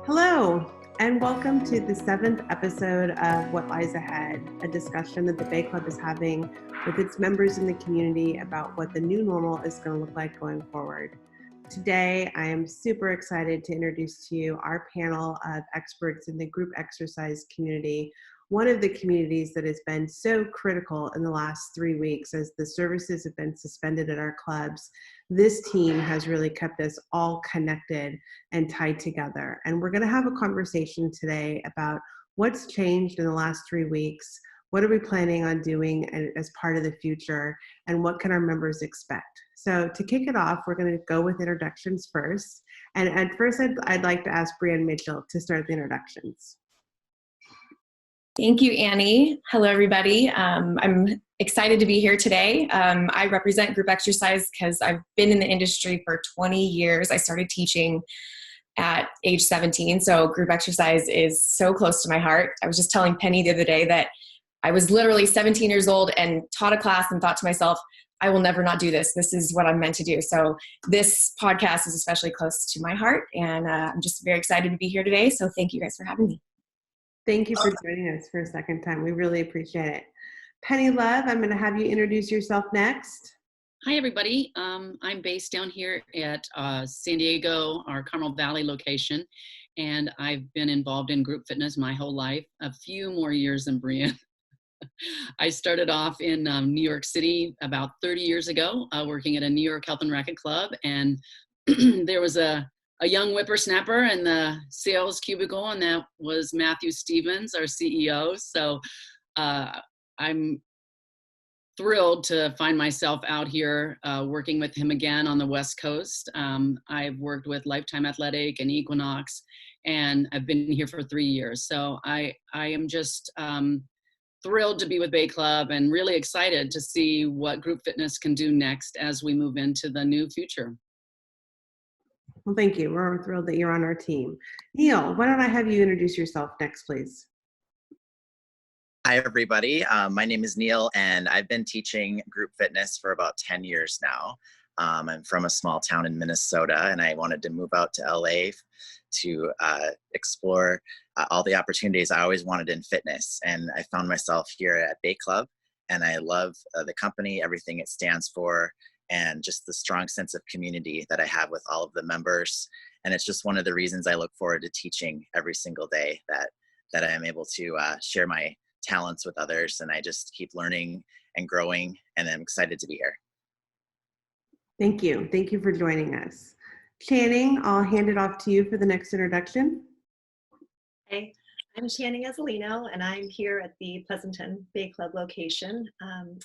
Hello, and welcome to the 7th episode of What Lies Ahead, a discussion that the Bay Club is having with its members in the community about what the new normal is going to look like going forward. Today, I am super excited to introduce to you our panel of experts in the group exercise community, one of the communities that has been so critical in the last 3 weeks as the services have been suspended at our clubs. This team has really kept us all connected and tied together. And we're going to have a conversation today about what's changed in the last 3 weeks, what are we planning on doing as part of the future, and what can our members expect. So to kick it off, we're going to go with introductions first. And at first, I'd like to ask Breann Mitchell to start the introductions. Thank you, Annie. Hello, everybody. I'm excited to be here today. I represent group exercise because I've been in the industry for 20 years. I started teaching at age 17, so group exercise is so close to my heart. I was just telling Penny the other day that I was literally 17 years old and taught a class and thought to myself, I will never not do this. This is what I'm meant to do. So this podcast is especially close to my heart, and I'm just very excited to be here today. So thank you guys for having me. Thank you for joining us for a second time. We really appreciate it. Penny Love, I'm going to have you introduce yourself next. Hi, everybody. I'm based down here at San Diego, our Carmel Valley location, and I've been involved in group fitness my whole life, a few more years than Breann. I started off in New York City about 30 years ago, working at a New York Health and Racquet Club, and there was a young whippersnapper in the sales cubicle, and that was Matthew Stevens, our CEO. So I'm thrilled to find myself out here working with him again on the West Coast. I've worked with Lifetime Athletic and Equinox, and I've been here for 3 years. So I am just thrilled to be with Bay Club and really excited to see what group fitness can do next as we move into the new future. Well, thank you. We're thrilled that you're on our team. Neil, why don't I have you introduce yourself next, please? Hi, everybody. My name is Neil, and I've been teaching group fitness for about 10 years now. I'm from a small town in Minnesota, and I wanted to move out to LA to explore all the opportunities I always wanted in fitness. And I found myself here at Bay Club, and I love the company, everything it stands for, and just the strong sense of community that I have with all of the members. And it's just one of the reasons I look forward to teaching every single day, that I am able to share my talents with others, and I just keep learning and growing, and I'm excited to be here. Thank you. Thank you for joining us. Channing, I'll hand it off to you for the next introduction. Hey, I'm Channing Azzolino, and I'm here at the Pleasanton Bay Club location.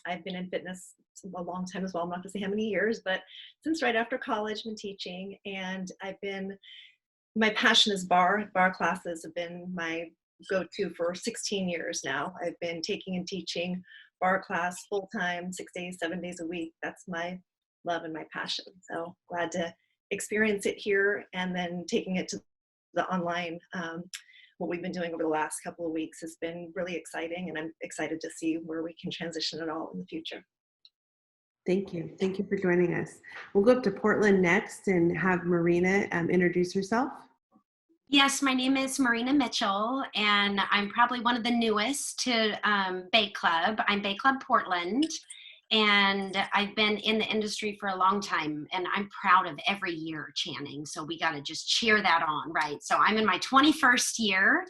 I've been in fitness a long time as well. I'm not going to say how many years, but since right after college, I've been teaching, and my passion is bar classes have been my go-to for 16 years now. I've been taking and teaching bar class full-time, 6 days, 7 days a week. That's my love and my passion. So glad to experience it here, and then taking it to the online. What we've been doing over the last couple of weeks has been really exciting, and I'm excited to see where we can transition it all in the future. Thank you. Thank you for joining us. We'll go up to Portland next and have Marina introduce herself. Yes, my name is Marina Mitchell, and I'm probably one of the newest to Bay Club. I'm Bay Club Portland, and I've been in the industry for a long time, and I'm proud of every year, Channing, so we got to just cheer that on, right? So I'm in my 21st year.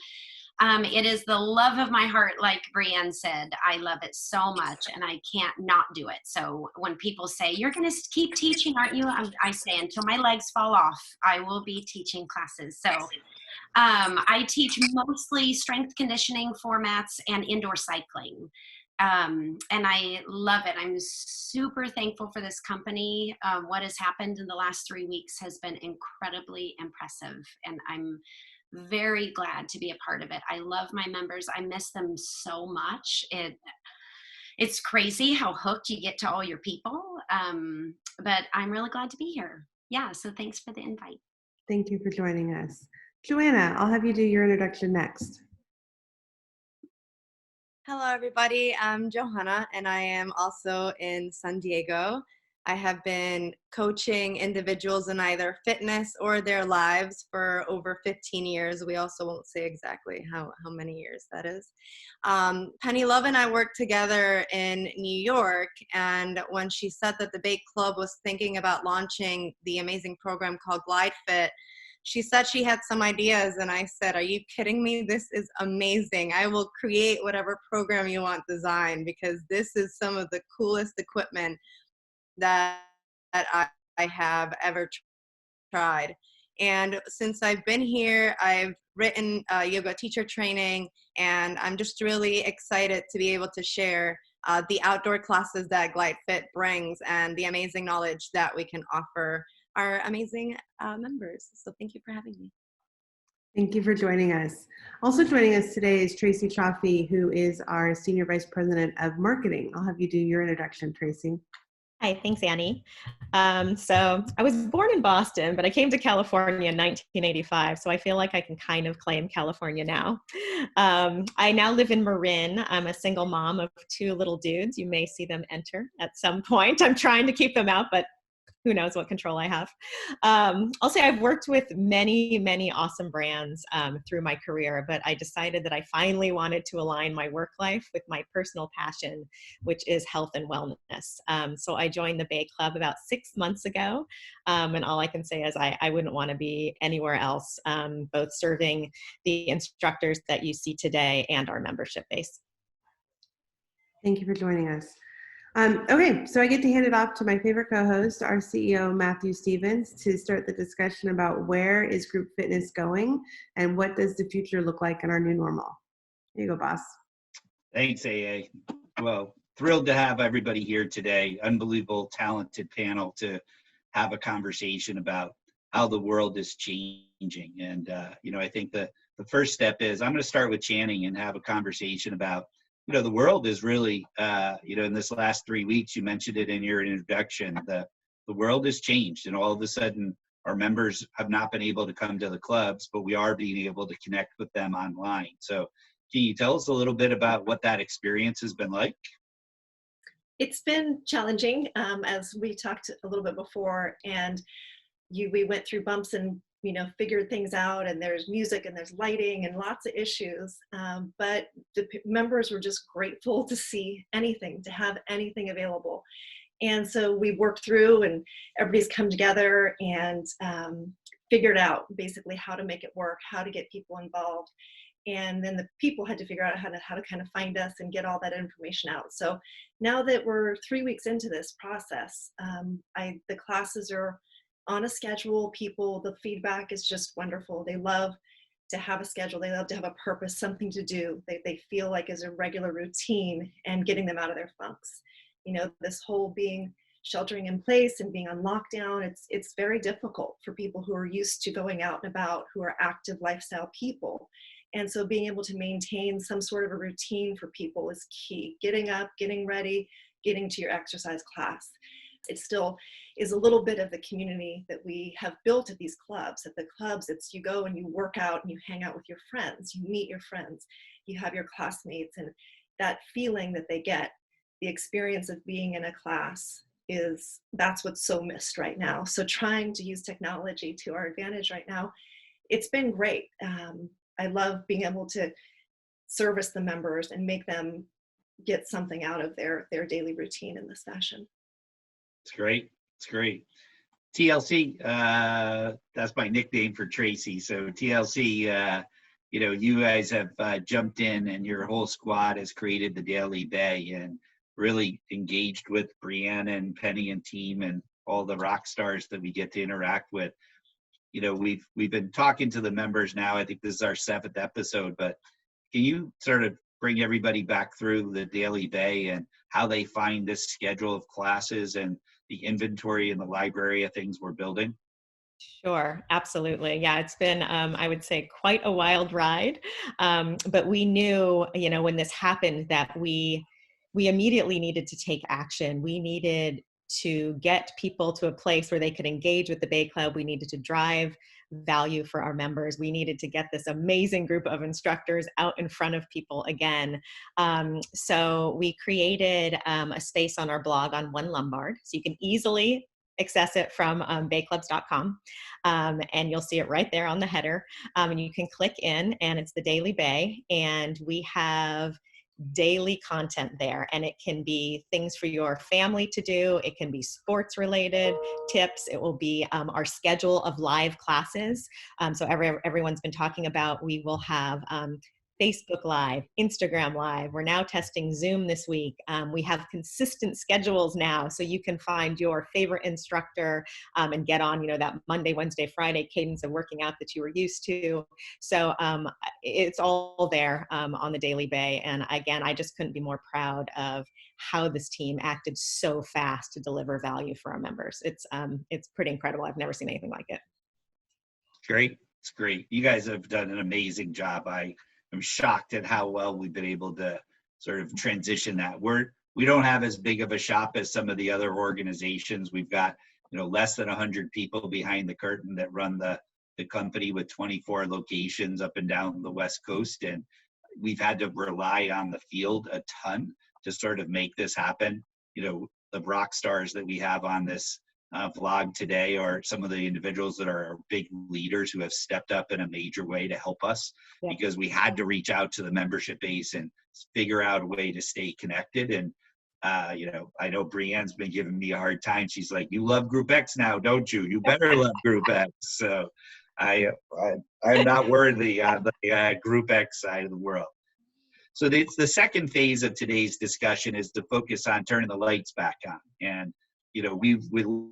It is the love of my heart, like Breann said. I love it so much, and I can't not do it. So when people say, you're going to keep teaching, aren't you? I say, until my legs fall off, I will be teaching classes. So I teach mostly strength conditioning formats and indoor cycling. And I love it. I'm super thankful for this company. What has happened in the last 3 weeks has been incredibly impressive, and I'm very glad to be a part of it. I love my members. I miss them so much. It's crazy how hooked you get to all your people, but I'm really glad to be here. Yeah, so thanks for the invite. Thank you for joining us. Johanna, I'll have you do your introduction next. Hello, everybody. I'm Johanna, and I am also in San Diego. I have been coaching individuals in either fitness or their lives for over 15 years. We also won't say exactly how many years that is. Penny Love and I worked together in New York, and when she said that the Bake Club was thinking about launching the amazing program called GlideFit, she said she had some ideas, and I said, are you kidding me? This is amazing. I will create whatever program you want designed, because this is some of the coolest equipment that I have ever tried. And since I've been here, I've written yoga teacher training, and I'm just really excited to be able to share the outdoor classes that GlideFit brings and the amazing knowledge that we can offer our amazing members. So thank you for having me. Thank you for joining us. Also joining us today is Tracy Cioffi, who is our Senior Vice President of Marketing. I'll have you do your introduction, Tracy. Hi, thanks, Annie. So I was born in Boston, but I came to California in 1985, so I feel like I can kind of claim California now. I now live in Marin. I'm a single mom of 2 little dudes. You may see them enter at some point. I'm trying to keep them out, but who knows what control I have. I'll say I've worked with many, many awesome brands through my career, but I decided that I finally wanted to align my work life with my personal passion, which is health and wellness. So I joined the Bay Club about 6 months ago, and all I can say is I wouldn't want to be anywhere else, both serving the instructors that you see today and our membership base. Thank you for joining us. Okay, so I get to hand it off to my favorite co-host, our CEO, Matthew Stevens, to start the discussion about where is group fitness going and what does the future look like in our new normal. Here you go, boss. Thanks, AA. Well, thrilled to have everybody here today. Unbelievable, talented panel to have a conversation about how the world is changing. And, I think the first step is I'm going to start with Channing and have a conversation about the world is really, in this last 3 weeks, you mentioned it in your introduction, the world has changed, and all of a sudden our members have not been able to come to the clubs, but we are being able to connect with them online. So can you tell us a little bit about what that experience has been like? It's been challenging, as we talked a little bit before, and we went through bumps and figured things out, and there's music and there's lighting and lots of issues. But the members were just grateful to see anything, to have anything available. And so we worked through, and everybody's come together and figured out basically how to make it work, how to get people involved. And then the people had to figure out how to kind of find us and get all that information out. So now that we're 3 weeks into this process, the classes are on a schedule. The feedback is just wonderful. They love to have a schedule. They love to have a purpose, something to do. They feel like is a regular routine and getting them out of their funks. This whole being sheltering in place and being on lockdown, it's very difficult for people who are used to going out and about, who are active lifestyle people. And so being able to maintain some sort of a routine for people is key. Getting up, getting ready, getting to your exercise class. It still is a little bit of the community that we have built at these clubs. At the clubs, it's you go and you work out and you hang out with your friends, you meet your friends, you have your classmates, and that feeling that they get, the experience of being in a class, that's what's so missed right now. So trying to use technology to our advantage right now, it's been great. I love being able to service the members and make them get something out of their daily routine in this fashion. It's great. It's great. TLC, that's my nickname for Tracy. So TLC, you guys have jumped in, and your whole squad has created the Daily Bay and really engaged with Breann and Penny and team and all the rock stars that we get to interact with. We've been talking to the members now. I think this is our 7th episode, but can you sort of bring everybody back through the Daily Bay and how they find this schedule of classes and the inventory and the library of things we're building? Sure, absolutely. Yeah, it's been, I would say, quite a wild ride. But we knew, when this happened, that we immediately needed to take action. We needed to get people to a place where they could engage with the Bay Club, we needed to drive value for our members. We needed to get this amazing group of instructors out in front of people again. So we created a space on our blog on One Lombard. So you can easily access it from bayclubs.com, and you'll see it right there on the header. And you can click in, and it's the Daily Bay, and we have daily content there, and it can be things for your family to do. It can be sports related tips. It will be our schedule of live classes. So everyone's been talking about, we will have Facebook Live, Instagram Live. We're now testing Zoom this week. We have consistent schedules now, so you can find your favorite instructor and get on, that Monday, Wednesday, Friday cadence of working out that you were used to. So it's all there on the Daily Bay. And again, I just couldn't be more proud of how this team acted so fast to deliver value for our members. It's pretty incredible. I've never seen anything like it. Great. It's great. You guys have done an amazing job. I'm shocked at how well we've been able to sort of transition that. We don't have as big of a shop as some of the other organizations. We've got, less than 100 people behind the curtain that run the company with 24 locations up and down the West Coast. And we've had to rely on the field a ton to sort of make this happen. The rock stars that we have on this vlog today are some of the individuals that are big leaders who have stepped up in a major way to help us, because we had to reach out to the membership base and figure out a way to stay connected. And I know Breann's been giving me a hard time. She's like, "You love Group X now, don't you? You better love Group X." So I'm not worthy on the Group X side of the world. So the second phase of today's discussion is to focus on turning the lights back on. And we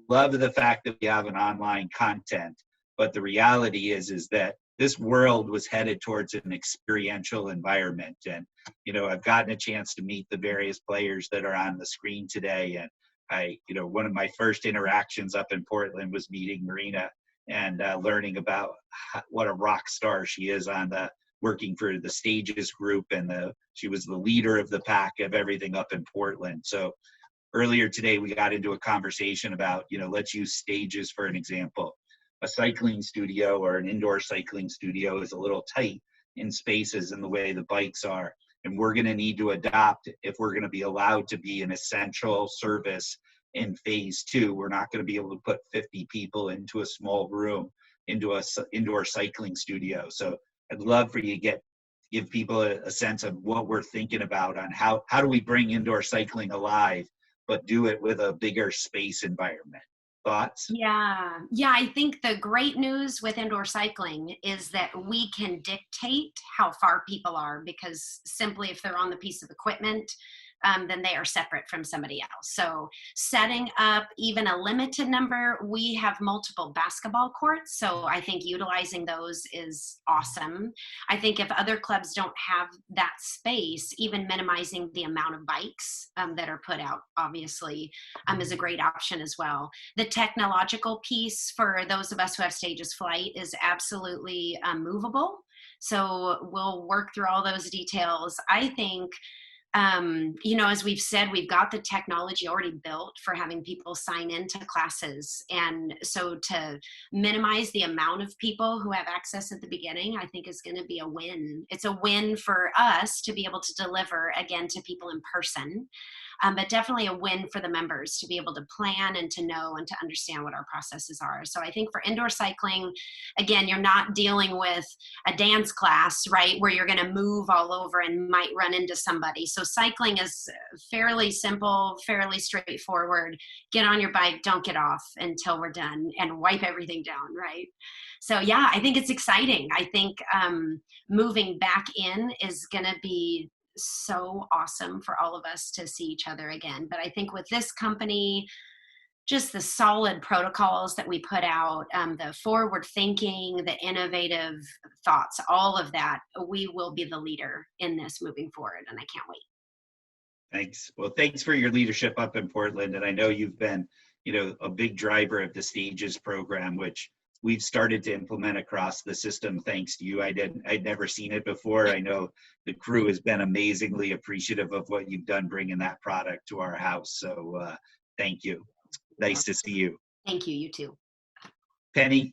love the fact that we have an online content, but the reality is that this world was headed towards an experiential environment. And, I've gotten a chance to meet the various players that are on the screen today. And one of my first interactions up in Portland was meeting Marina and learning about what a rock star she is on working for the Stages group. And she was the leader of the pack of everything up in Portland. So earlier today, we got into a conversation about, let's use Stages for an example. A cycling studio or an indoor cycling studio is a little tight in spaces in the way the bikes are. And we're going to need to adopt if we're going to be allowed to be an essential service in phase 2. We're not going to be able to put 50 people into a small room, into a indoor cycling studio. So I'd love for you to give people a sense of what we're thinking about on how do we bring indoor cycling alive, but do it with a bigger space environment. Thoughts? Yeah, I think the great news with indoor cycling is that we can dictate how far people are, because simply if they're on the piece of equipment, then they are separate from somebody else. So setting up even a limited number, we have multiple basketball courts. So I think utilizing those is awesome. I think if other clubs don't have that space, even minimizing the amount of bikes that are put out, obviously, is a great option as well. The technological piece for those of us who have Stages Flight is absolutely movable. So we'll work through all those details. I think as we've said, we've got the technology already built for having people sign into classes. And so to minimize the amount of people who have access at the beginning, I think is going to be a win. It's a win for us to be able to deliver again to people in person. But definitely a win for the members to be able to plan and to know and to understand what our processes are. So I think for indoor cycling, again, you're not dealing with a dance class, right, where you're going to move all over and might run into somebody. So cycling is fairly simple, fairly straightforward. Get on your bike, don't get off until we're done, and wipe everything down, right? So yeah, I think it's exciting. I think moving back in is going to be so awesome for all of us to see each other again. But I think with this company, just the solid protocols that we put out, the forward thinking, the innovative thoughts, all of that, we will be the leader in this moving forward, and I can't wait. Thanks. Well, thanks for your leadership up in Portland. And I know you've been, a big driver of the Stages program, which we've started to implement across the system thanks to you. I'd never seen it before. I know the crew has been amazingly appreciative of what you've done bringing that product to our house. So thank you. It's Nice to see you. Thank you. You too. Penny,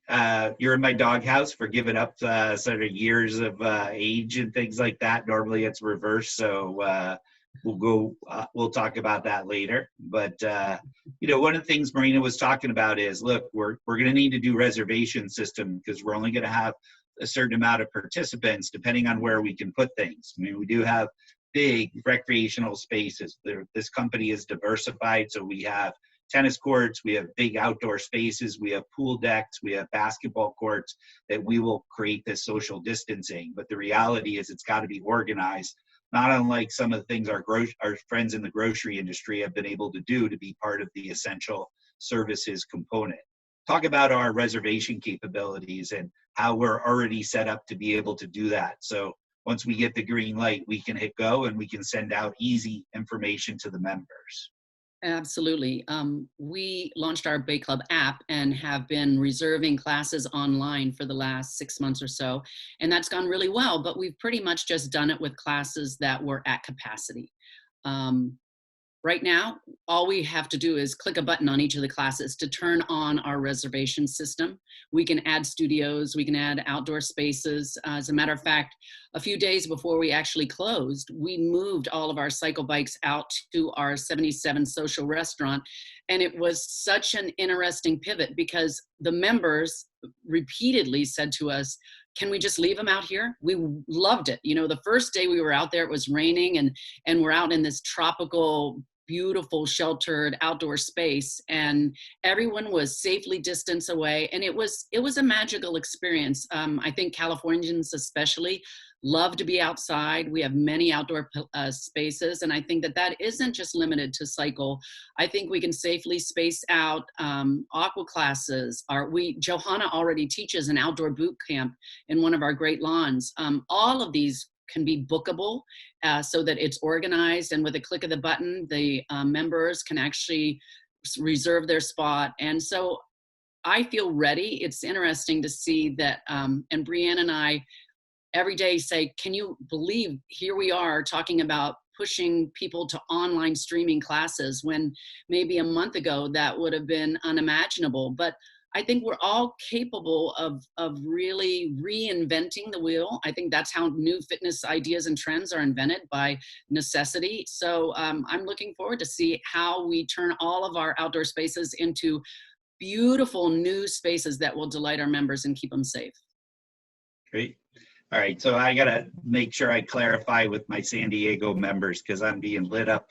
you're in my doghouse for giving up sort of years of age and things like that. Normally it's reversed, so we'll talk about that later. But one of the things Marina was talking about is, look, we're going to need to do reservation system because we're only going to have a certain amount of participants depending on where we can put things. I mean, we do have big recreational spaces. This company is diversified, so we have tennis courts, we have big outdoor spaces, we have pool decks, we have basketball courts that we will create this social distancing. But the reality is it's got to be organized, not unlike some of the things our friends in the grocery industry have been able to do to be part of the essential services component. Talk about our reservation capabilities and how we're already set up to be able to do that. So once we get the green light, we can hit go and we can send out easy information to the members. Absolutely. We launched our Bay Club app and have been reserving classes online for the last 6 months or so. And that's gone really well, but we've pretty much just done it with classes that were at capacity. Right now, all we have to do is click a button on each of the classes to turn on our reservation system. We can add studios, we can add outdoor spaces. As a matter of fact, a few days before we actually closed, we moved all of our cycle bikes out to our 77 social restaurant. And it was such an interesting pivot because the members repeatedly said to us, can we just leave them out here? We loved it. The first day we were out there, it was raining and we're out in this tropical, beautiful, sheltered outdoor space, and everyone was safely distanced away. And it was a magical experience. I think Californians especially love to be outside. We have many outdoor spaces, and I think that isn't just limited to cycle. I think we can safely space out aqua classes. Johanna already teaches an outdoor boot camp in one of our great lawns. All of these can be bookable so that it's organized, and with a click of the button, the members can actually reserve their spot. And so I feel ready. It's interesting to see that, and Breann and I every day say, can you believe here we are talking about pushing people to online streaming classes when maybe a month ago that would have been unimaginable. But I think we're all capable of really reinventing the wheel. I think that's how new fitness ideas and trends are invented, by necessity. So I'm looking forward to see how we turn all of our outdoor spaces into beautiful new spaces that will delight our members and keep them safe. Great. All right, so I gotta make sure I clarify with my San Diego members, because I'm being lit up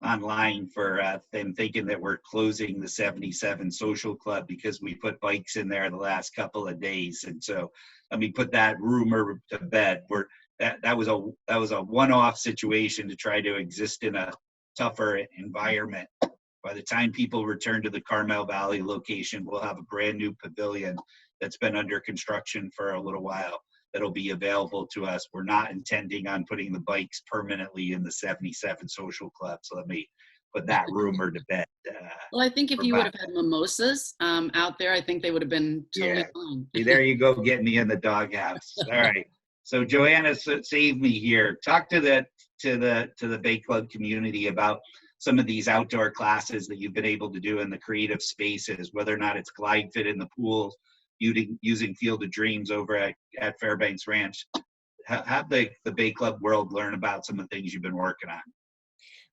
online for them thinking that we're closing the 77 social club because we put bikes in there the last couple of days. And so let me put that rumor to bed. That was a one-off situation to try to exist in a tougher environment. By the time people return to the Carmel Valley location, we'll have a brand new pavilion that's been under construction for a little while that'll be available to us. We're not intending on putting the bikes permanently in the 77 social club. So let me put that rumor to bed. Well, I think if you would have had mimosas out there, I think they would have been totally fine. See, there you go, getting me in the doghouse. All right. So Johanna saved me here. Talk to the Bay Club community about some of these outdoor classes that you've been able to do in the creative spaces, whether or not it's GlideFit in the pool, using Field of Dreams over at Fairbanks Ranch. Have the Bay Club world learn about some of the things you've been working on.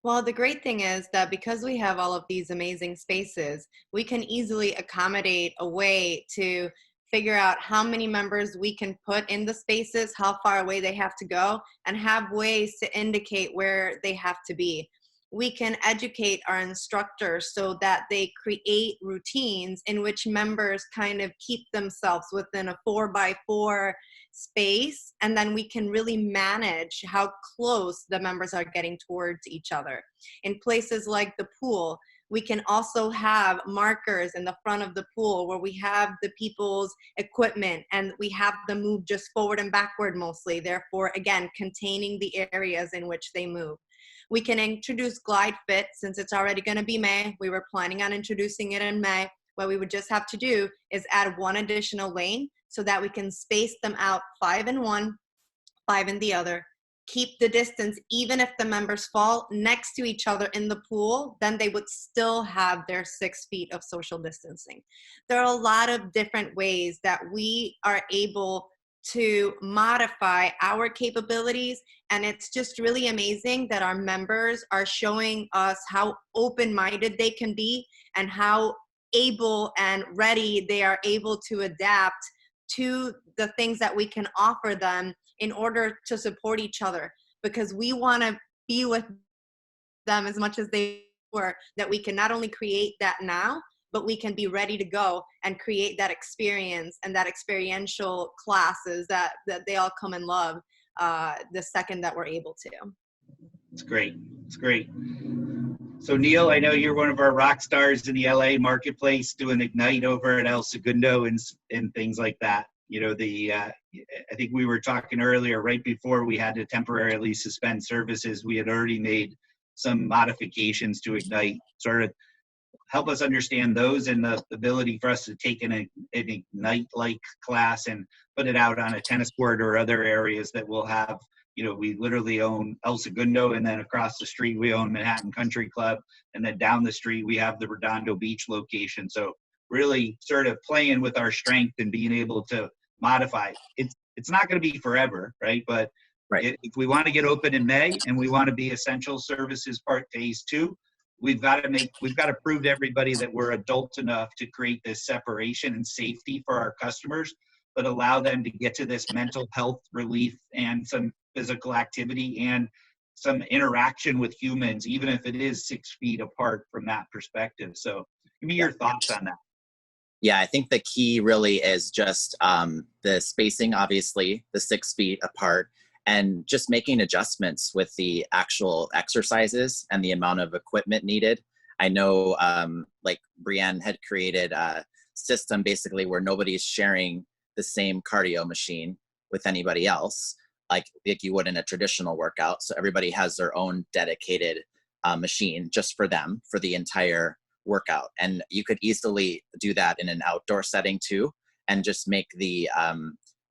Well, the great thing is that because we have all of these amazing spaces, we can easily accommodate a way to figure out how many members we can put in the spaces, how far away they have to go, and have ways to indicate where they have to be. We can educate our instructors so that they create routines in which members kind of keep themselves within a 4x4 space, and then we can really manage how close the members are getting towards each other. In places like the pool, we can also have markers in the front of the pool where we have the people's equipment and we have them move just forward and backward mostly, therefore, again, containing the areas in which they move. We can introduce GlideFit since it's already going to be May. We were planning on introducing it in May. What we would just have to do is add one additional lane so that we can space them out 5 in one, 5 in the other, keep the distance, even if the members fall next to each other in the pool, then they would still have their 6 feet of social distancing. There are a lot of different ways that we are able to modify our capabilities, and it's just really amazing that our members are showing us how open-minded they can be and how able and ready they are able to adapt to the things that we can offer them in order to support each other, because we want to be with them as much as they were, that we can not only create that now, but we can be ready to go and create that experience and that experiential classes that they all come and love the second that we're able to. It's great. It's great. So Neil, I know you're one of our rock stars in the LA marketplace doing Ignite over at El Segundo and things like that. You know, I think we were talking earlier, right before we had to temporarily suspend services, we had already made some modifications to Ignite, sort of help us understand those and the ability for us to take an Ignite-like class and put it out on a tennis court or other areas that we'll have. You know, we literally own El Segundo, and then across the street we own Manhattan Country Club, and then down the street we have the Redondo Beach location. So really sort of playing with our strength and being able to modify. It's not going to be forever, right? But if we want to get open in May and we want to be essential services part phase 2, we've got to prove to everybody that we're adult enough to create this separation and safety for our customers, but allow them to get to this mental health relief and some physical activity and some interaction with humans, even if it is 6 feet apart from that perspective. So give me your thoughts on that. Yeah, I think the key really is just the spacing, obviously, the 6 feet apart, and just making adjustments with the actual exercises and the amount of equipment needed. I know like Breann had created a system basically where nobody's sharing the same cardio machine with anybody else, like you would in a traditional workout. So everybody has their own dedicated machine just for them for the entire workout. And you could easily do that in an outdoor setting too, and just make the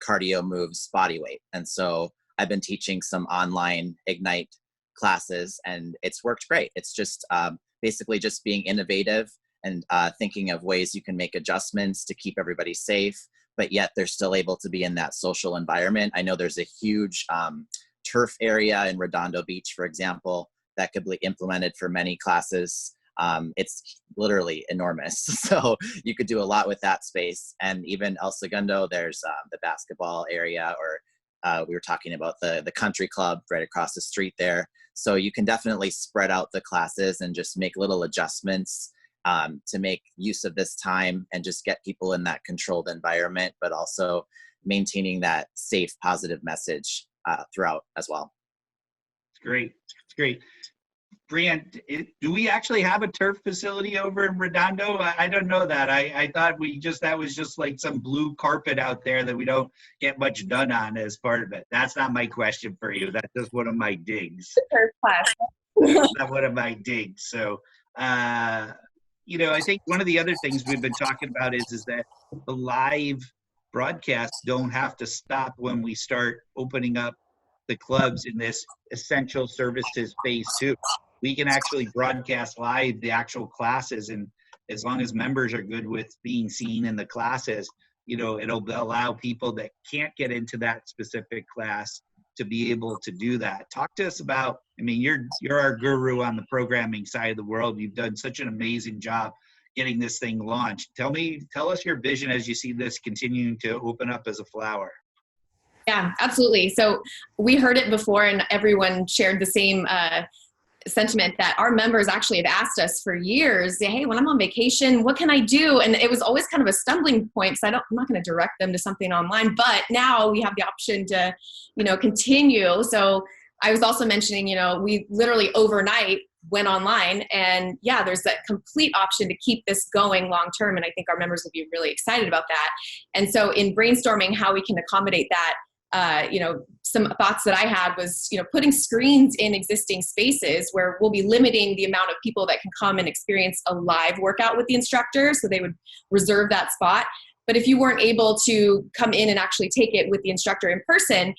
cardio moves body weight. And so I've been teaching some online Ignite classes, and it's worked great. It's just basically just being innovative and thinking of ways you can make adjustments to keep everybody safe, but yet they're still able to be in that social environment. I know there's a huge turf area in Redondo Beach, for example, that could be implemented for many classes. It's literally enormous. So you could do a lot with that space. And even El Segundo, there's the basketball area, or we were talking about the country club right across the street there. So you can definitely spread out the classes and just make little adjustments to make use of this time and just get people in that controlled environment, but also maintaining that safe, positive message throughout as well. It's great. It's great. Breann, do we actually have a turf facility over in Redondo? I don't know that. I thought that was just like some blue carpet out there that we don't get much done on as part of it. That's not my question for you. That's just one of my digs. Turf class. That's not one of my digs. So, you know, I think one of the other things we've been talking about is that the live broadcasts don't have to stop when we start opening up the clubs in this essential services phase 2. We can actually broadcast live the actual classes, and as long as members are good with being seen in the classes, you know, it'll allow people that can't get into that specific class to be able to do that. Talk to us about, I mean, you're our guru on the programming side of the world. You've done such an amazing job getting this thing launched. Tell us your vision as you see this continuing to open up as a flower. Yeah, absolutely. So we heard it before, and everyone shared the same sentiment that our members actually had asked us for years, hey, when I'm on vacation, what can I do? And it was always kind of a stumbling point, because I'm not going to direct them to something online, but now we have the option to, you know, continue. So I was also mentioning, you know, we literally overnight went online, and yeah, there's that complete option to keep this going long term. And I think our members will be really excited about that. And so in brainstorming how we can accommodate that, you know, some thoughts that I had was, you know, putting screens in existing spaces where we'll be limiting the amount of people that can come and experience a live workout with the instructor. So they would reserve that spot. But if you weren't able to come in and actually take it with the instructor in person,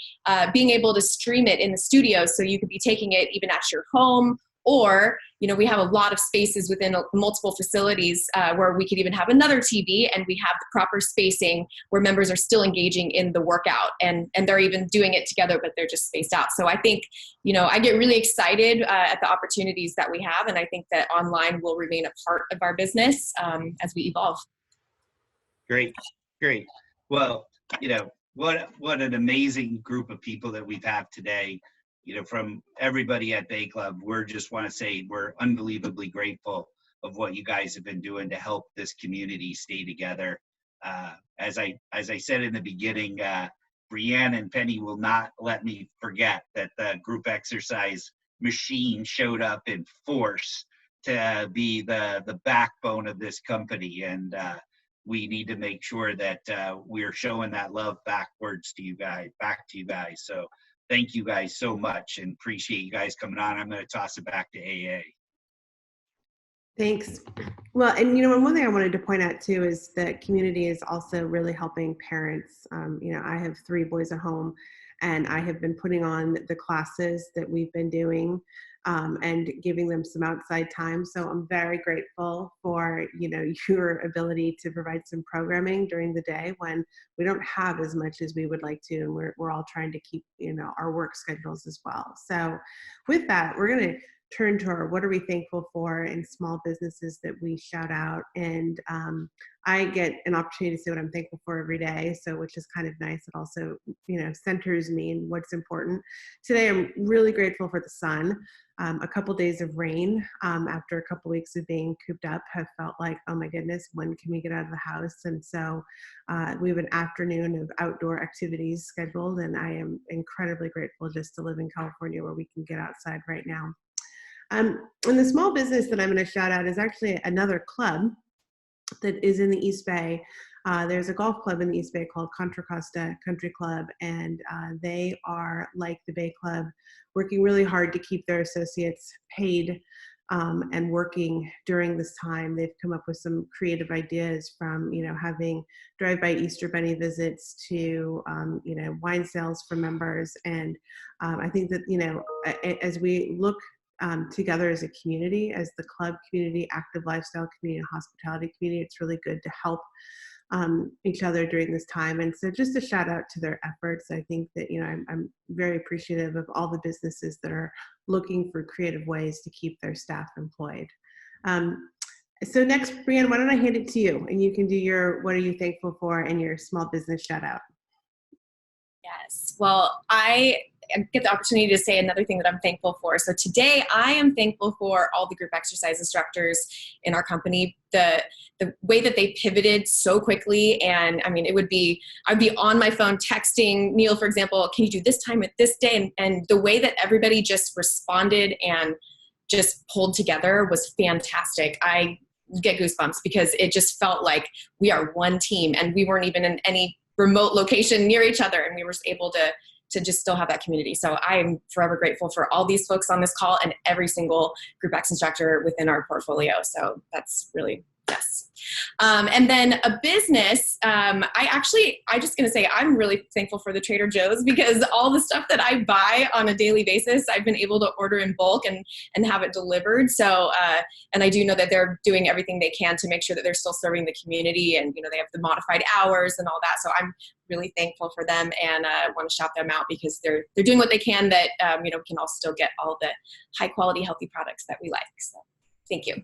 being able to stream it in the studio, so you could be taking it even at your home, or, you know, we have a lot of spaces within multiple facilities where we could even have another TV, and we have the proper spacing where members are still engaging in the workout, and they're even doing it together, but they're just spaced out. So I think, you know, I get really excited at the opportunities that we have, and I think that online will remain a part of our business as we evolve. Great, great. Well, you know, what an amazing group of people that we've had today. You know, from everybody at Bay Club, we just want to say we're unbelievably grateful of what you guys have been doing to help this community stay together. As I said in the beginning, Breann and Penny will not let me forget that the group exercise machine showed up in force to be the backbone of this company, and we need to make sure that we're showing that love back to you guys. So thank you guys so much, and appreciate you guys coming on. I'm going to toss it back to AA. Thanks. Well, and you know, one thing I wanted to point out too is that community is also really helping parents. You know, I have 3 boys at home, and I have been putting on the classes that we've been doing and giving them some outside time. So I'm very grateful for, you know, your ability to provide some programming during the day when we don't have as much as we would like to, and we're all trying to keep, you know, our work schedules as well. So with that, we're going to turn to our what are we thankful for in small businesses that we shout out. And I get an opportunity to say what I'm thankful for every day, so which is kind of nice. It also, you know, centers me in what's important. Today, I'm really grateful for the sun. A couple days of rain after a couple weeks of being cooped up have felt like, oh my goodness, when can we get out of the house? And so we have an afternoon of outdoor activities scheduled, and I am incredibly grateful just to live in California where we can get outside right now. And the small business that I'm going to shout out is actually another club that is in the East Bay. There's a golf club in the East Bay called Contra Costa Country Club, and they are, like the Bay Club, working really hard to keep their associates paid and working during this time. They've come up with some creative ideas, from, you know, having drive-by Easter Bunny visits to, you know, wine sales for members. And I think that, you know, as we look together as a community, as the club community, active lifestyle community, and hospitality community, it's really good to help each other during this time. And so just a shout out to their efforts. I think that, you know, I'm very appreciative of all the businesses that are looking for creative ways to keep their staff employed. So next, Breann, why don't I hand it to you, and you can do your what are you thankful for and your small business shout out. Yes. Well, I get the opportunity to say another thing that I'm thankful for. So today I am thankful for all the group exercise instructors in our company, the way that they pivoted so quickly. And I mean, I'd be on my phone texting Neil, for example, can you do this time at this day? And the way that everybody just responded and just pulled together was fantastic. I get goosebumps because it just felt like we are one team, and we weren't even in any remote location near each other, and we were able to just still have that community. So I am forever grateful for all these folks on this call and every single Group X instructor within our portfolio. So that's really, yes. And then a business, I just gonna say I'm really thankful for the Trader Joe's, because all the stuff that I buy on a daily basis, I've been able to order in bulk and have it delivered. So, and I do know that they're doing everything they can to make sure that they're still serving the community, and, you know, they have the modified hours and all that. So I'm really thankful for them, and want to shout them out because they're doing what they can that, you know, we can all still get all the high quality, healthy products that we like. So thank you.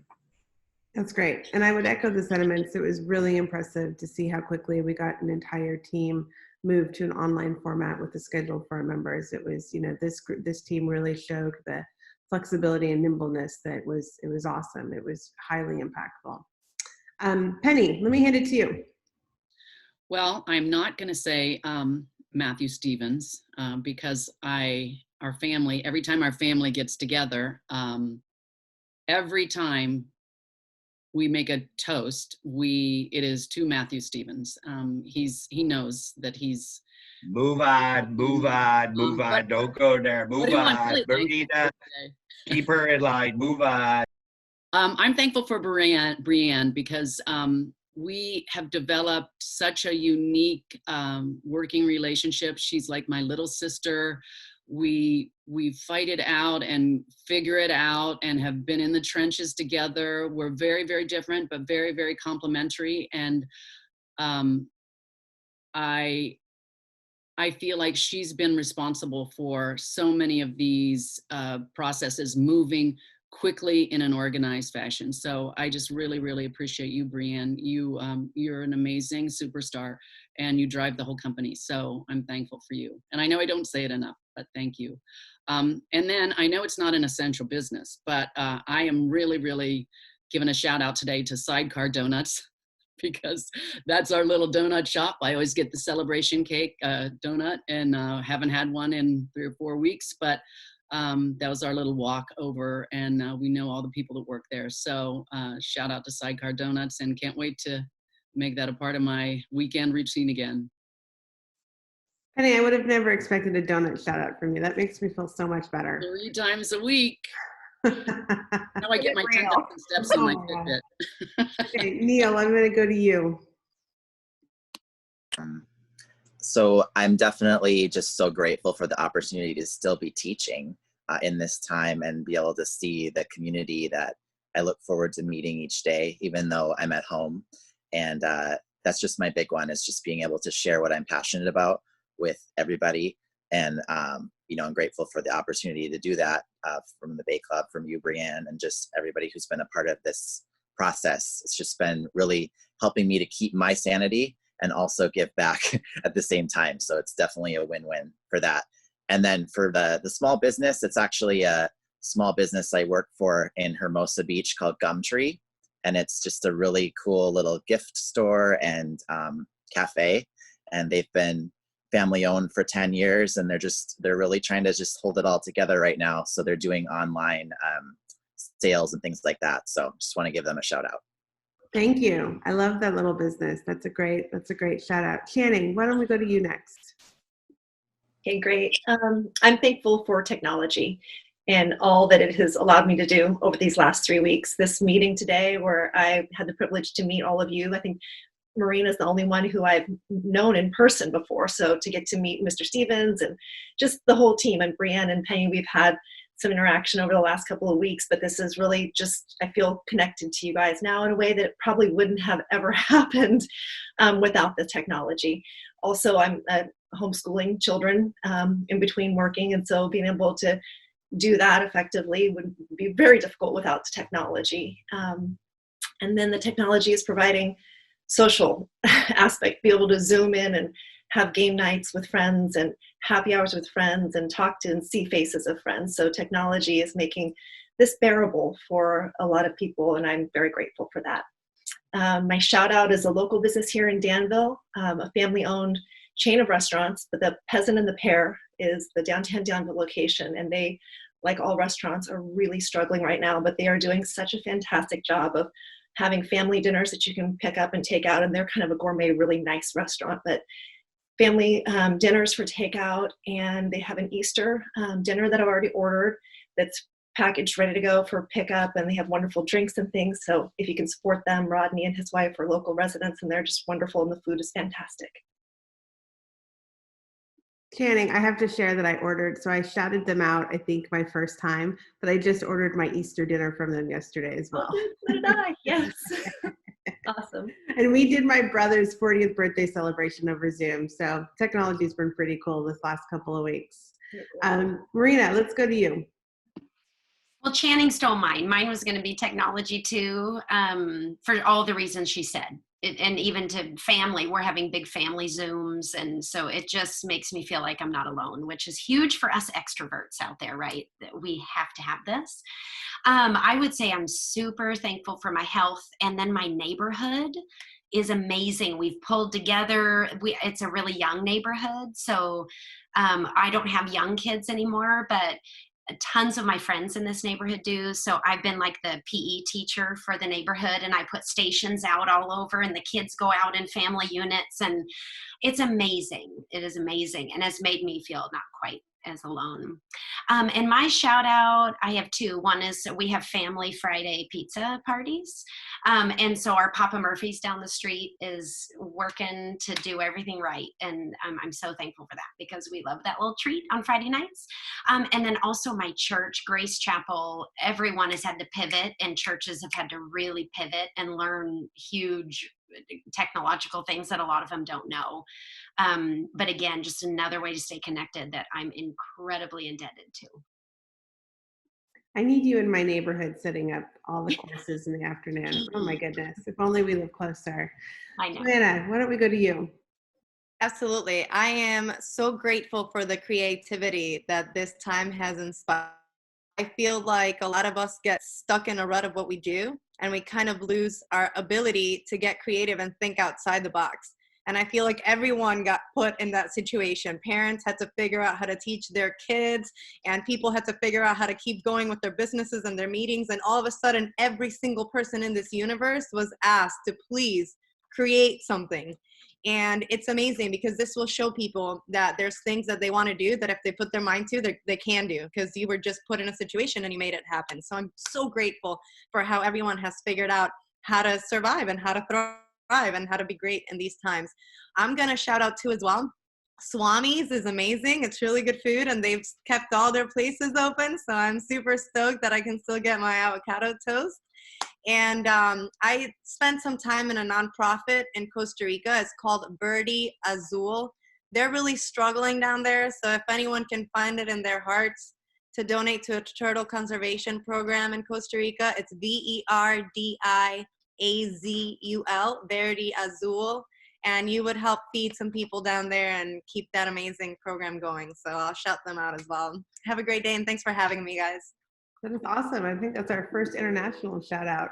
That's great. And I would echo the sentiments. It was really impressive to see how quickly we got an entire team moved to an online format with the schedule for our members. It was, you know, this team really showed the flexibility and nimbleness that it was awesome. It was highly impactful. Penny, let me hand it to you. Well, I'm not going to say Matthew Stevens because our family, every time our family gets together, every time we make a toast, it is to Matthew Stevens. He knows that he's. Move on. Don't go there. Move on. Marina, keep her in line. Move on. I'm thankful for Breann because we have developed such a unique working relationship. She's like my little sister. We fight it out and figure it out and have been in the trenches together. We're very, very different, but very, very complementary. And I feel like she's been responsible for so many of these processes moving quickly in an organized fashion. So I just really, really appreciate you, Breann. You're an amazing superstar, and you drive the whole company. So I'm thankful for you. And I know I don't say it enough, but thank you. And then I know it's not an essential business, but I am really, really giving a shout out today to Sidecar Donuts, because that's our little donut shop. I always get the celebration cake donut, and haven't had one in 3 or 4 weeks, but that was our little walk over, and we know all the people that work there. So shout out to Sidecar Donuts, and can't wait to make that a part of my weekend routine again. Penny, I would have never expected a donut shout out from you. That makes me feel so much better. 3 times a week. Now I get my 10,000 steps on my Fitbit. Okay, Neil, I'm going to go to you. So I'm definitely just so grateful for the opportunity to still be teaching in this time and be able to see the community that I look forward to meeting each day, even though I'm at home. And that's just my big one, is just being able to share what I'm passionate about with everybody. And, you know, I'm grateful for the opportunity to do that from the Bay Club, from you, Breann, and just everybody who's been a part of this process. It's just been really helping me to keep my sanity and also give back at the same time. So it's definitely a win-win for that. And then for the small business, it's actually a small business I work for in Hermosa Beach called Gumtree. And it's just a really cool little gift store and cafe. And they've been family owned for 10 years, and they're really trying to just hold it all together right now. So they're doing online sales and things like that. So just want to give them a shout out. Thank you. I love that little business. That's a great shout out. Channing, why don't we go to you next? Okay, great. I'm thankful for technology and all that it has allowed me to do over these last 3 weeks. This meeting today, where I had the privilege to meet all of you. I think Marina is the only one who I've known in person before. So to get to meet Mr. Stevens and just the whole team, and Breann and Penny, we've had some interaction over the last couple of weeks, but this is really just, I feel connected to you guys now in a way that probably wouldn't have ever happened without the technology. Also, I'm homeschooling children in between working, and so being able to do that effectively would be very difficult without the technology. And then the technology is providing social aspect, be able to zoom in and have game nights with friends and happy hours with friends and talk to and see faces of friends. So technology is making this bearable for a lot of people, and I'm very grateful for that. My shout out is a local business here in Danville, a family owned chain of restaurants, but the Peasant and the Pear is the downtown Danville location, and they, like all restaurants, are really struggling right now, but they are doing such a fantastic job of having family dinners that you can pick up and take out, and they're kind of a gourmet, really nice restaurant, but family dinners for takeout. And they have an Easter dinner that I've already ordered that's packaged, ready to go for pickup, and they have wonderful drinks and things. So if you can support them, Rodney and his wife are local residents, and they're just wonderful, and the food is fantastic. Channing, I have to share that I ordered, so I shouted them out, I think, my first time, but I just ordered my Easter dinner from them yesterday as well. Oh, so did I. Yes. Awesome. And we did my brother's 40th birthday celebration over Zoom, so technology's been pretty cool this last couple of weeks. Marina, let's go to you. Well, Channing stole mine. Mine was going to be technology too, for all the reasons she said. And even to family, we're having big family Zooms. And so it just makes me feel like I'm not alone, which is huge for us extroverts out there, right? That we have to have this. I would say I'm super thankful for my health. And then my neighborhood is amazing. We've pulled together. It's a really young neighborhood. So I don't have young kids anymore, but tons of my friends in this neighborhood do. So I've been like the PE teacher for the neighborhood, and I put stations out all over, and the kids go out in family units, and it's amazing. It is amazing, and has made me feel not quite alone. And my shout out, I have two. One is we have family Friday pizza parties. And so our Papa Murphy's down the street is working to do everything right. And I'm so thankful for that because we love that little treat on Friday nights. And then also my church, Grace Chapel, everyone has had to pivot and churches have had to really pivot and learn huge technological things that a lot of them don't know. But again, just another way to stay connected that I'm incredibly indebted to. I need you in my neighborhood setting up all the courses in the afternoon. Oh my goodness. If only we live closer. I know. Johanna, why don't we go to you? Absolutely. I am so grateful for the creativity that this time has inspired. I feel like a lot of us get stuck in a rut of what we do, and we kind of lose our ability to get creative and think outside the box. And I feel like everyone got put in that situation. Parents had to figure out how to teach their kids, and people had to figure out how to keep going with their businesses and their meetings. And all of a sudden, every single person in this universe was asked to please create something. And it's amazing because this will show people that there's things that they want to do that if they put their mind to, they can do, because you were just put in a situation and you made it happen. So I'm so grateful for how everyone has figured out how to survive and how to thrive and how to be great in these times. I'm going to shout out too as well. Swami's is amazing. It's really good food and they've kept all their places open. So I'm super stoked that I can still get my avocado toast. And I spent some time in a nonprofit in Costa Rica. It's called Verde Azul. They're really struggling down there. So if anyone can find it in their hearts to donate to a turtle conservation program in Costa Rica, it's VERDIAZUL, Verde Azul. And you would help feed some people down there and keep that amazing program going. So I'll shout them out as well. Have a great day and thanks for having me, guys. That is awesome. I think that's our first international shout out.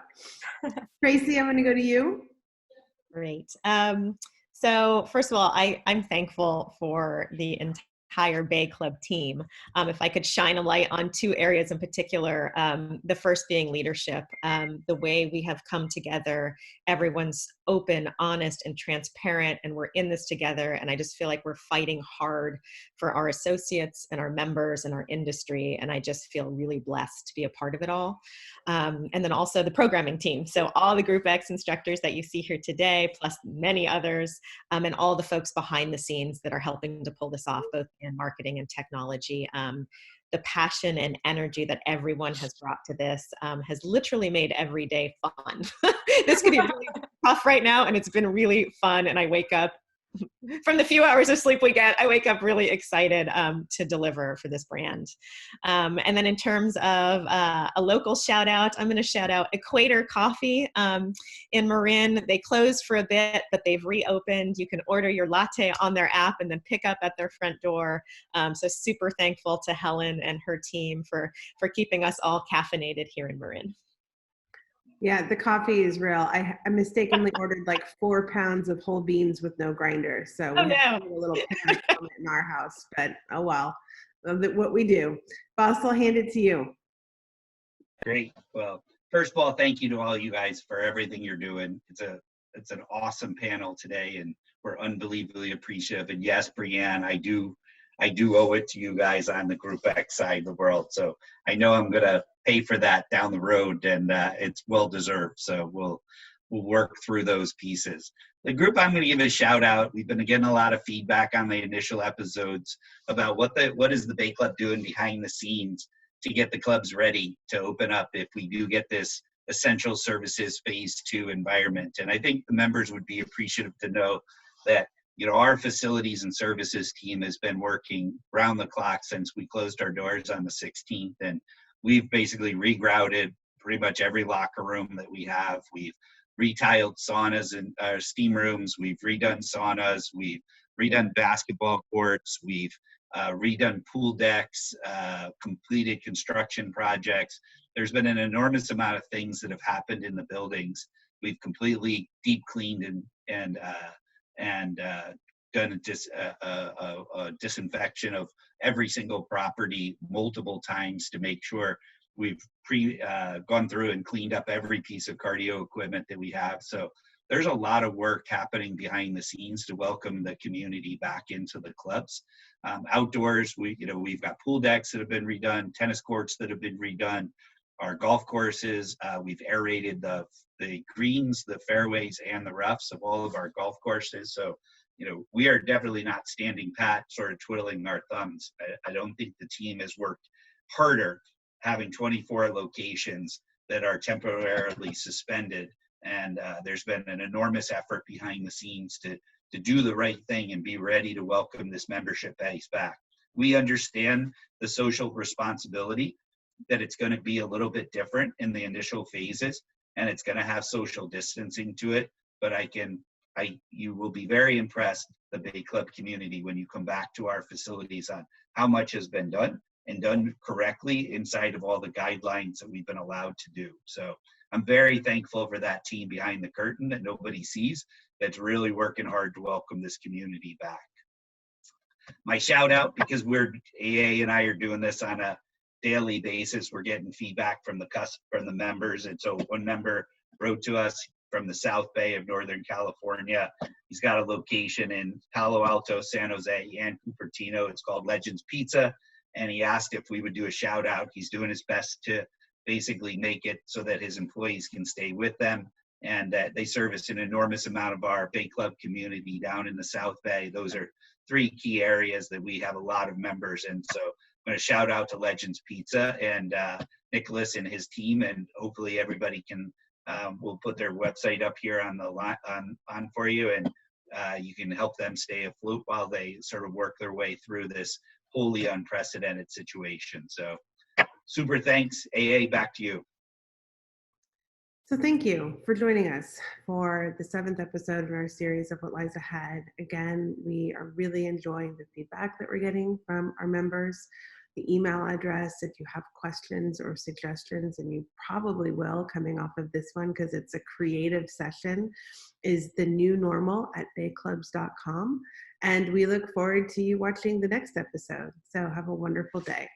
Tracy, I'm going to go to you. Great. So first of all, I'm thankful for the entire Bay Club team. If I could shine a light on two areas in particular, the first being leadership. The way we have come together, everyone's open, honest, and transparent, and we're in this together. And I just feel like we're fighting hard for our associates and our members and our industry. And I just feel really blessed to be a part of it all. And then also the programming team. So all the Group X instructors that you see here today, plus many others, and all the folks behind the scenes that are helping to pull this off, both in marketing and technology. The passion and energy that everyone has brought to this has literally made every day fun. This could be really tough right now, and it's been really fun. And I wake up, from the few hours of sleep we get, I wake up really excited to deliver for this brand. And then in terms of a local shout out, I'm going to shout out Equator Coffee in Marin. They closed for a bit, but they've reopened. You can order your latte on their app and then pick up at their front door. So super thankful to Helen and her team for keeping us all caffeinated here in Marin. Yeah, the coffee is real. I mistakenly ordered like 4 pounds of whole beans with no grinder. So we have a little panic moment in our house, but oh well, what we do. Boss, I'll hand it to you. Great. Well, first of all, thank you to all you guys for everything you're doing. It's an awesome panel today, and we're unbelievably appreciative. And yes, Breann, I do owe it to you guys on the Group X side of the world. So I know I'm gonna pay for that down the road, and it's well deserved. So we'll work through those pieces. The group, I'm going to give a shout out. We've been getting a lot of feedback on the initial episodes about what is the Bay Club doing behind the scenes to get the clubs ready to open up if we do get this essential services phase 2 environment. And I think the members would be appreciative to know that, you know, our facilities and services team has been working round the clock since we closed our doors on the 16th. And we've basically regrouted pretty much every locker room that we have. We've retiled saunas and steam rooms. We've redone saunas. We've redone basketball courts. We've redone pool decks, completed construction projects. There's been an enormous amount of things that have happened in the buildings. We've completely deep cleaned and done a disinfection of every single property multiple times to make sure we've gone through and cleaned up every piece of cardio equipment that we have. So there's a lot of work happening behind the scenes to welcome the community back into the clubs. Outdoors, we've got pool decks that have been redone, tennis courts that have been redone, our golf courses. We've aerated the greens, the fairways, and the roughs of all of our golf courses. So, we are definitely not standing pat, sort of twiddling our thumbs. I don't think the team has worked harder having 24 locations that are temporarily suspended. And there's been an enormous effort behind the scenes to do the right thing and be ready to welcome this membership base back. We understand the social responsibility, that it's going to be a little bit different in the initial phases, and it's going to have social distancing to it. But you will be very impressed, the Bay Club community, when you come back to our facilities, on how much has been done and done correctly inside of all the guidelines that we've been allowed to do. So I'm very thankful for that team behind the curtain that nobody sees, that's really working hard to welcome this community back. My shout out, because AA and I are doing this on a daily basis, we're getting feedback from the members. And so one member wrote to us from the South Bay of Northern California. He's got a location in Palo Alto, San Jose, and Cupertino. It's called Legends Pizza. And he asked if we would do a shout out. He's doing his best to basically make it so that his employees can stay with them, and that they service an enormous amount of our Bay Club community down in the South Bay. Those are 3 key areas that we have a lot of members in. So I'm going to shout out to Legends Pizza and Nicholas and his team, and hopefully everybody can, we'll put their website up here on the line on for you, and you can help them stay afloat while they sort of work their way through this wholly unprecedented situation. So super thanks. AA, back to you. So thank you for joining us for the 7th episode in our series of What Lies Ahead. Again, we are really enjoying the feedback that we're getting from our members. The email address, if you have questions or suggestions, and you probably will coming off of this one because it's a creative session, is thenewnormal@bayclubs.com. And we look forward to you watching the next episode. So have a wonderful day.